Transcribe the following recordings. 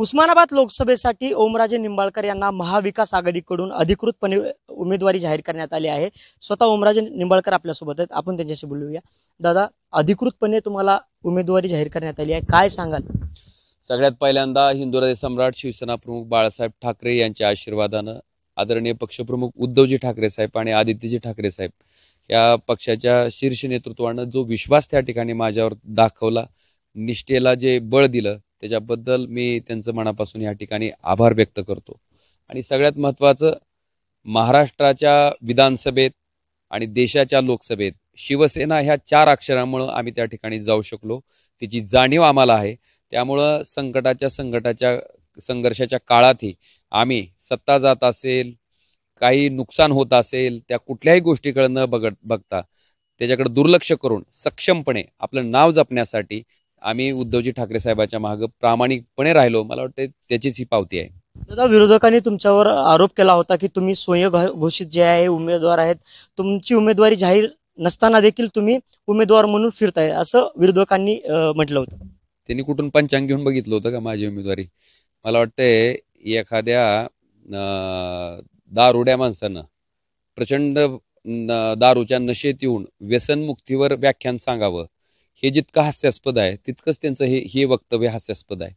उस्मानाबाद लोकसभेसाठी ओमराजे निंबाळकर यांना महाविकास आघाडीकडून अधिकृतपणे उमेदवारी जाहीर करण्यात आली आहे। स्वतः ओमराजे निंबाळकर आपल्यासोबत आहेत, आपण त्यांच्याशी बोलूया। दादा, अधिकृतपणे तुम्हाला उमेदवारी जाहीर करण्यात आली आहे, काय सांगाल? सगळ्यात पहिल्यांदा हिंदुराजे सम्राट शिवसेना प्रमुख बाळासाहेब ठाकरे यांच्या आशीर्वादानं आदरणीय पक्षप्रमुख उद्धवजी ठाकरे साहेब आणि आदित्यजी ठाकरे साहेब या पक्षाच्या शीर्ष नेतृत्वानं जो विश्वास त्या ठिकाणी माझ्यावर दाखवला, निष्ठेला जे बळ दिलं, त्याच्याबद्दल मी त्यांचं मनापासून या ठिकाणी आभार व्यक्त करतो। आणि सगळ्यात महत्त्वाचं, महाराष्ट्राच्या विधानसभेत आणि देशाच्या लोकसभेत शिवसेना ह्या 4 अक्षरांमुळे आम्ही त्या ठिकाणी जाऊ शकलो, त्याची जाणीव आम्हाला आहे। त्यामुळं संघर्षाच्या काळातही आम्ही सत्ता जात असेल, काही नुकसान होत असेल, त्या कुठल्याही गोष्टीकडे न बघता त्याच्याकडे दुर्लक्ष करून सक्षमपणे आपलं नाव जपण्यासाठी आम्ही उद्धवजी ठाकरे साहेबांच्या मागे प्रामाणिकपणे राहिलो। मला वाटतं त्याचीच ही पावती आहे। दादा, विरोधकांनी तुमच्यावर आरोप केला होता की तुम्ही स्वयंघोषित जे आहे उमेदवार आहेत, तुमची उमेदवारी जाहीर नसताना देखील तुम्ही उमेदवार म्हणून फिरताय, असं विरोधकांनी म्हटलं होतं। त्यांनी कुठून पंचांग घेऊन बघितलं होतं का माझी उमेदवारी? मला वाटतंय एखाद्या दारुड्या माणसानं प्रचंड दारूच्या नशेत येऊन व्यसनमुक्तीवर व्याख्यान सांगावं, हे जितकं हास्यास्पद आहे तितकंच त्यांचं हे वक्तव्य हास्यास्पद आहे।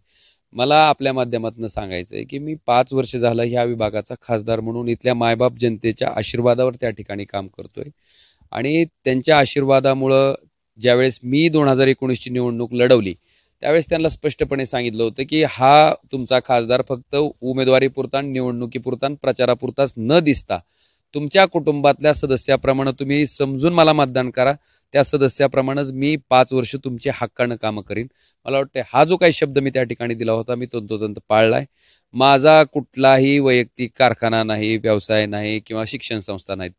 मला आपल्या माध्यमातून सांगायचं आहे की मी 5 वर्ष झालं ह्या विभागाचा खासदार म्हणून इथल्या मायबाप जनतेच्या आशीर्वादावर त्या ठिकाणी काम करतोय। आणि त्यांच्या आशीर्वादामुळं ज्यावेळेस मी 2019ची निवडणूक लढवली, त्यावेळेस त्यांना स्पष्टपणे सांगितलं होतं की हा तुमचा खासदार फक्त उमेदवारीपुरता, निवडणुकीपुरता, प्रचारापुरताच न दिसता तुमच्या कुटुंबातल्या सदस्याप्रमाणे तुम्ही समजून मला मतदान करा, त्या सदस्याप्रमाणेच मी 5 वर्ष तुमचे हक्कानं कामं करीन। मला वाटतं हा जो काही शब्द मी त्या ठिकाणी दिला होता, मी तंतोतंत पाळलाय। माझा कुठलाही वैयक्तिक कारखाना नाही, व्यवसाय नाही किंवा शिक्षण संस्था नाहीत,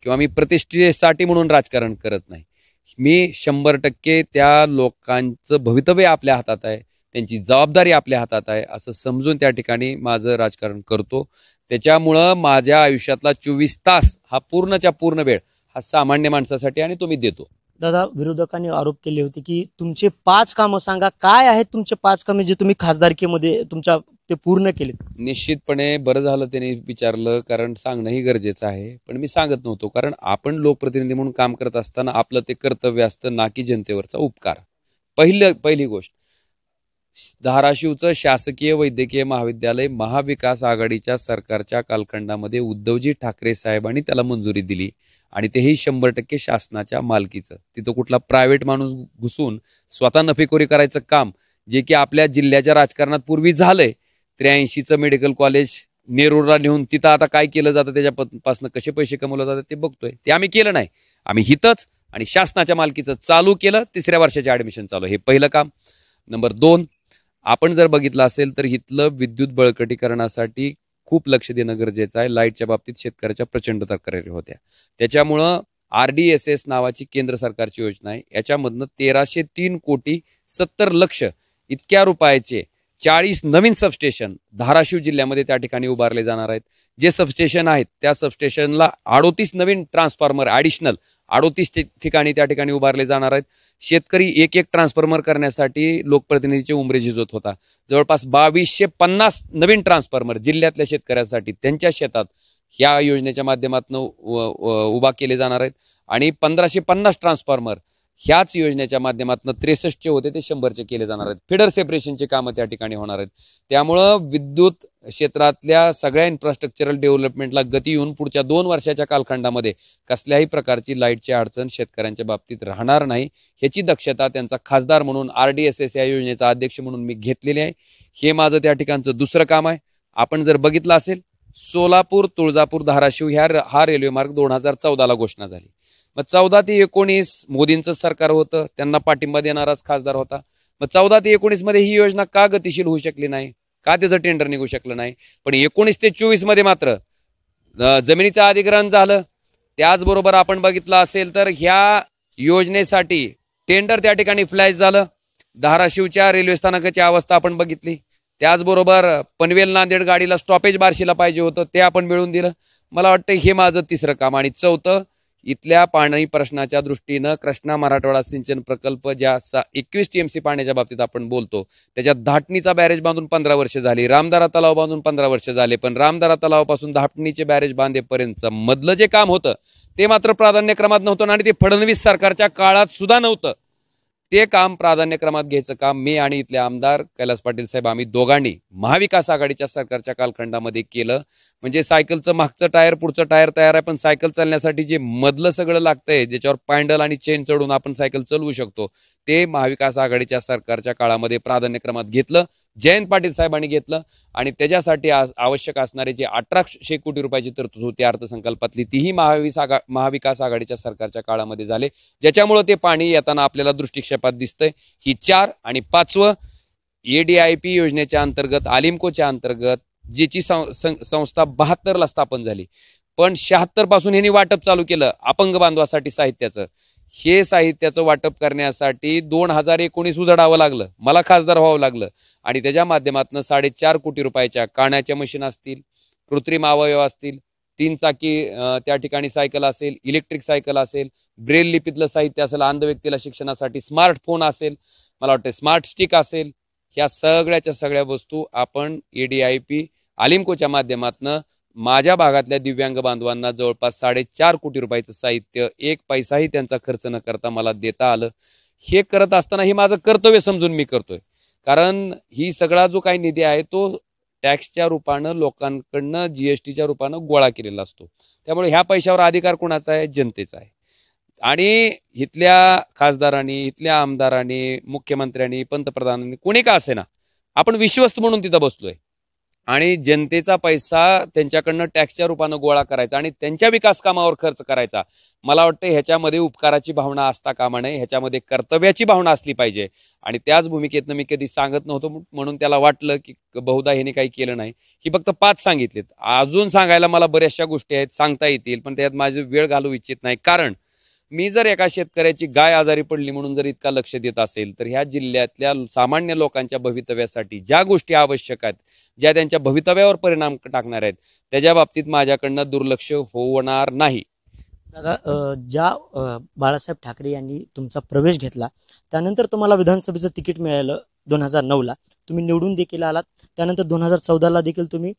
किंवा मी प्रतिष्ठेसाठी म्हणून राजकारण करत नाही। मी 100% त्या लोकांचं भवितव्य आपल्या हातात आहे, त्यांची जबाबदारी आपल्या हातात आहे असं समजून त्या ठिकाणी माझं राजकारण करतो। त्याच्यामुळं माझ्या आयुष्यातला 24 तास हा पूर्णच्या पूर्ण वेळ हा सामान्य माणसासाठी आणि तो मी देतो। दादा, विरोधकांनी आरोप केले होते की तुमचे 5 कामं सांगा, काय आहेत तुमचे 5 कामे जे तुम्ही खासदारकीमध्ये तुमच्या ते पूर्ण केले? निश्चितपणे बरं झालं त्यांनी विचारलं, कारण सांगणंही गरजेचं आहे। पण मी सांगत नव्हतो, कारण आपण लोकप्रतिनिधी म्हणून काम करत असताना आपलं ते कर्तव्य असतं, ना की जनतेवरचा उपकार। पहिली गोष्ट, धाराशिवचं शासकीय वैद्यकीय महाविद्यालय महाविकास आघाडीच्या सरकारच्या कालखंडामध्ये उद्धवजी ठाकरे साहेबांनी त्याला मंजुरी दिली, आणि तेही 100% शासनाच्या मालकीचं। तिथं कुठला प्रायव्हेट माणूस घुसून स्वतः नफेखोरी करायचं काम, जे की आपल्या जिल्ह्याच्या राजकारणात पूर्वी झालंय। 83चं मेडिकल कॉलेज नेरूरला नेऊन तिथं आता काय केलं जातं, त्याच्यापासून कसे पैसे कमवले जातात ते बघतोय। ते आम्ही केलं नाही, आम्ही हितच आणि शासनाच्या मालकीचं चालू केलं। 3ऱ्या वर्षाचे ऍडमिशन चालू, हे पहिलं काम। नंबर 2, आपण जर बघितलं असेल तर इथलं विद्युत बळकटीकरणासाठी खूप लक्ष देणं गरजेचं आहे। लाईटच्या बाबतीत शेतकऱ्याच्या प्रचंड तक्रारी होत्या, त्याच्यामुळं RDSS नावाची केंद्र सरकारची योजना आहे, याच्यामधनं 1303 कोटी 70 लक्ष इतक्या रुपयाचे 40 नवीन सबस्टेशन धाराशिव जिल्ह्यामध्ये त्या ठिकाणी उभारले जाणार आहेत। जे सबस्टेशन आहेत त्या सबस्टेशनला 38 नवीन ट्रान्सफॉर्मर ॲडिशनल 38 ठिकाणी त्या ठिकाणी उभारले जाणार आहेत। शेतकरी एक ट्रान्सफॉर्मर करण्यासाठी लोकप्रतिनिधीचे उमरे झिजत होता। जवळपास 2250 नवीन ट्रान्सफॉर्मर जिल्ह्यातल्या शेतकऱ्यांसाठी त्यांच्या शेतात या योजनेच्या माध्यमातून उभा केले जाणार आहेत। आणि 1550 ट्रान्सफॉर्मर ह्याच योजनेच्या माध्यमातून 63 होते ते 100चे केले जाणार आहेत। फिडर सेपरेशनचे कामं त्या ठिकाणी होणार आहेत। त्यामुळं विद्युत क्षेत्रातल्या सगळ्या इन्फ्रास्ट्रक्चरल डेव्हलपमेंटला गती येऊन पुढच्या 2 वर्षाच्या कालखंडामध्ये कसल्याही प्रकारची लाईटची अडचण शेतकऱ्यांच्या बाबतीत राहणार नाही, ह्याची दक्षता त्यांचा खासदार म्हणून RDSS या योजनेचा अध्यक्ष म्हणून मी घेतलेली आहे। हे माझं त्या ठिकाणचं दुसरं काम आहे। आपण जर बघितलं असेल, सोलापूर, तुळजापूर, धाराशिव हा रेल्वे मार्ग 2014ला घोषणा झाली। मग 14 ते 19 मोदींचं सरकार होतं, त्यांना पाठिंबा देणाराच खासदार होता। मग 14 ते 19 मध्ये ही योजना का गतिशील होऊ शकली नाही, का त्याचं टेंडर निघू शकलं नाही? पण 19 ते 24 मध्ये मात्र जमिनीचं अधिग्रहण झालं। त्याचबरोबर आपण बघितलं असेल तर ह्या योजनेसाठी टेंडर त्या ठिकाणी फ्लॅश झालं। धाराशिवच्या रेल्वे स्थानकाची अवस्था आपण बघितली। त्याचबरोबर पनवेल नांदेड गाडीला स्टॉपेज बार्शीला पाहिजे होतं, ते आपण मिळवून दिलं। मला वाटतं हे माझं 3रं काम। आणि 4थं, इथल्या पाणी प्रश्नाच्या दृष्टीनं कृष्णा मराठवाडा सिंचन प्रकल्प ज्या 21 TMC पाण्याच्या बाबतीत आपण बोलतो, त्याच्यात धाटणीचा बॅरेज बांधून 15 वर्ष झाली, रामदारा तलाव बांधून 15 वर्ष झाले, पण रामदारा तलावापासून धाटणीचे बॅरेज बांधेपर्यंत मधलं जे काम होतं ते मात्र प्राधान्यक्रमात नव्हतं आणि ते फडणवीस सरकारच्या काळात सुद्धा नव्हतं. ते काम प्राधान्यक्रमात घ्यायचं काम मी आणि इथले आमदार कैलास पाटील साहेब आम्ही दोघांनी महाविकास आघाडीच्या सरकारच्या कालखंडामध्ये केलं. म्हणजे सायकलचं मागचं टायर पुढचं टायर तयार आहे, पण सायकल चालण्यासाठी जे मधलं सगळं लागतंय ज्याच्यावर पॅन्डल आणि चेन चढून आपण सायकल चालवू शकतो, ते महाविकास आघाडीच्या सरकारच्या काळामध्ये प्राधान्यक्रमात घेतलं, जयंत पाटील साहेबांनी घेतलं आणि त्याच्यासाठी आवश्यक असणारे जे 1800 कोटी रुपयाची तरतूद होती अर्थसंकल्पातली, तीही महाविकास आघाडीच्या सरकारच्या काळामध्ये झाले, ज्याच्यामुळे ते पाणी येताना आपल्याला दृष्टिक्षेपात दिसतंय. ही 4 आणि 5वं ADIP योजनेच्या अंतर्गत आलिमकोच्या अंतर्गत ज्याची संस्था 72ला स्थापन झाली, पण 76 पासून यांनी वाटप चालू केलं अपंग बांधवासाठी साहित्याचं. हे साहित्याचं वाटप करण्यासाठी 2019 उजडावं लागलं, मला खासदार व्हावं लागलं आणि त्याच्या माध्यमातून 4.5 कोटी रुपयाच्या काण्याच्या मशीन असतील, कृत्रिम अवयव असतील, 3 चाकी त्या ठिकाणी सायकल असेल, इलेक्ट्रिक सायकल असेल, ब्रेल लिपीतलं साहित्य असेल, अंध व्यक्तीला शिक्षणासाठी स्मार्टफोन असेल, मला वाटतं स्मार्ट स्टिक असेल, ह्या सगळ्याच्या सगळ्या वस्तू आपण ADIP आलिमकोच्या माध्यमातून माझ्या भागातल्या दिव्यांग बांधवांना जवळपास 4.5 कोटी रुपयाचं साहित्य 1 पैसाही त्यांचा खर्च न करता मला देता आलं. हे करत असताना हे माझं कर्तव्य समजून मी करतोय, कारण ही सगळा जो काही निधी आहे तो टॅक्सच्या रूपानं लोकांकडनं GSTच्या रूपानं गोळा केलेला असतो. त्यामुळे ह्या पैशावर अधिकार कोणाचा आहे? जनतेचा आहे. आणि इथल्या खासदारांनी, इथल्या आमदारांनी, मुख्यमंत्र्यांनी, पंतप्रधानांनी, कोणी का असे ना, आपण विश्वस्त म्हणून तिथं बसलोय आणि जनतेचा पैसा त्यांच्याकडनं टॅक्सच्या रूपानं गोळा करायचा आणि त्यांच्या विकास कामावर खर्च करायचा. मला वाटतं ह्याच्यामध्ये उपकाराची भावना असता कामा नये, ह्याच्यामध्ये कर्तव्याची भावना असली पाहिजे. आणि त्याच भूमिकेतनं मी कधी सांगत नव्हतो, म्हणून त्याला वाटलं की बहुधा ह्याने काही केलं नाही. ही फक्त 5 सांगितलीत, अजून सांगायला मला बऱ्याचशा गोष्टी आहेत, सांगता येतील, पण त्यात माझी वेळ घालवू इच्छित नाही. कारण मी जर एका शेतकऱ्याची गाय आजारी पडली म्हणून जर इतका लक्ष देत असेल, तर ह्या जिल्ह्यातल्या सामान्य लोकांच्या भवितव्यासाठी ज्या गोष्टी आवश्यक आहेत, ज्या त्यांच्या भवितव्यावर परिणाम टाकणार आहेत, त्याच्या बाबतीत माझ्याकडनं दुर्लक्ष होणार नाही. दादा, ज्या बाळासाहेब ठाकरे यांनी तुमचा प्रवेश घेतला, त्यानंतर तुम्हाला विधानसभेचं तिकीट मिळालं 2009ला, तुम्ही निवडून देखील आलात. त्यानंतर 2014ला देखील तुम्ही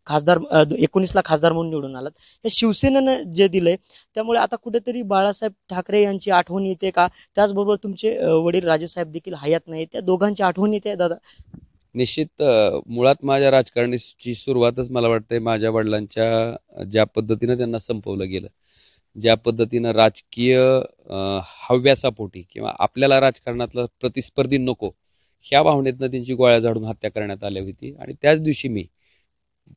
खासदार 19ला खासदार म्हणून निवडून आलात. हे शिवसेनेनं जे दिलंय, त्यामुळे आता कुठेतरी बाळासाहेब ठाकरे यांची आठवण येते का? त्याचबरोबर तुमचे वडील राजेसाहेब देखील हयात नाही, त्या दोघांची आठवण येते दादा? निश्चित. मुळात माझ्या राजकारणाची सुरुवातच मला वाटतंय माझ्या वडिलांच्या ज्या पद्धतीनं त्यांना संपवलं गेलं, ज्या पद्धतीनं राजकीय हव्यासापोटी किंवा आपल्याला राजकारणातला प्रतिस्पर्धी नको ह्या भावनेतनं त्यांची गोळ्या झाडून हत्या करण्यात आली होती. आणि त्याच दिवशी मी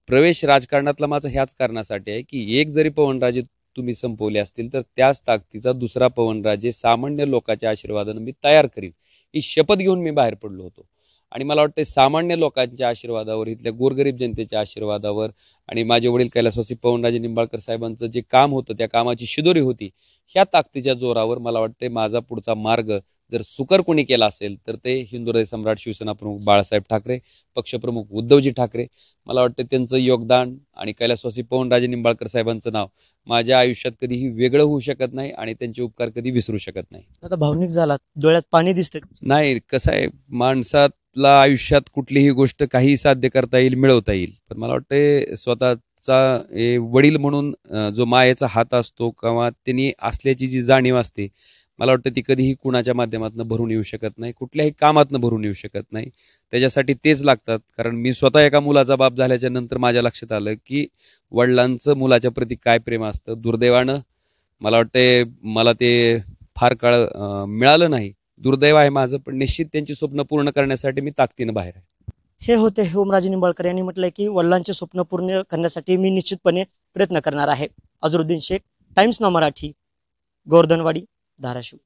प्रवेश राजकारणातला माझा ह्याच कारणासाठी आहे की एक जरी पवनराजे तुम्ही संपवले असतील तर त्याच ताकदीचा दुसरा पवनराजे सामान्य लोकांच्या आशीर्वादानं मी तयार करीन, ही शपथ घेऊन मी बाहेर पडलो होतो. आणि मला वाटतं सामान्य लोकांच्या आशीर्वादावर, इथल्या गोरगरीब जनतेच्या आशीर्वादावर आणि माझे वडील कैलासवासी पवनराजे निंबाळकर साहेबांचं जे काम होतं, त्या कामाची शिदोरी होती, ह्या ताकदीच्या जोरावर मला वाटतंय माझा पुढचा मार्ग जर सुकर कोणी केला असेल तर ते हिंदुहृदय सम्राट शिवसेना प्रमुख बाळासाहेब ठाकरे, पक्षप्रमुख उद्धवजी ठाकरे. मला वाटतं त्यांचं योगदान आणि कैलासवासी पवनराजे निंबाळकर साहेबांचं नाव माझ्या आयुष्यात कधीही वेगळं होऊ शकत नाही आणि त्यांचे उपकार कधी विसरू शकत नाही. आता भावनिक झाला, डोळ्यात पाणी दिसते. नाही, कसं आहे, माणसातला आयुष्यात कुठलीही गोष्ट काही साध्य करता येईल, मिळवता येईल, पण मला वाटतं स्वतःचा वडील म्हणून जो मायेचा हात असतो किंवा त्यांनी असल्याची जी जाणीव असते, मला वाटतं ती कधीही कुणाच्या माध्यमातून भरून येऊ शकत नाही, कुठल्याही कामातनं भरून येऊ शकत नाही. त्याच्यासाठी तेच लागतात. कारण मी स्वतः एका मुलाचा बाप झाल्याच्या नंतर माझ्या लक्षात आलं की वडिलांचं मुलाच्या प्रती काय प्रेम असतं. दुर्दैवानं मला वाटतंय मला ते फार काळ मिळालं नाही, दुर्दैव आहे माझं, पण निश्चित त्यांची स्वप्न पूर्ण करण्यासाठी मी ताकदीनं बाहेर आहे. हे होते ओमराजे निंबाळकर यांनी म्हटलंय की वडिलांचे स्वप्न पूर्ण करण्यासाठी मी निश्चितपणे प्रयत्न करणार आहे. अझरुद्दीन शेख, टाइम्स नाव मराठी, गोवर्धनवाडी, धाराशिव.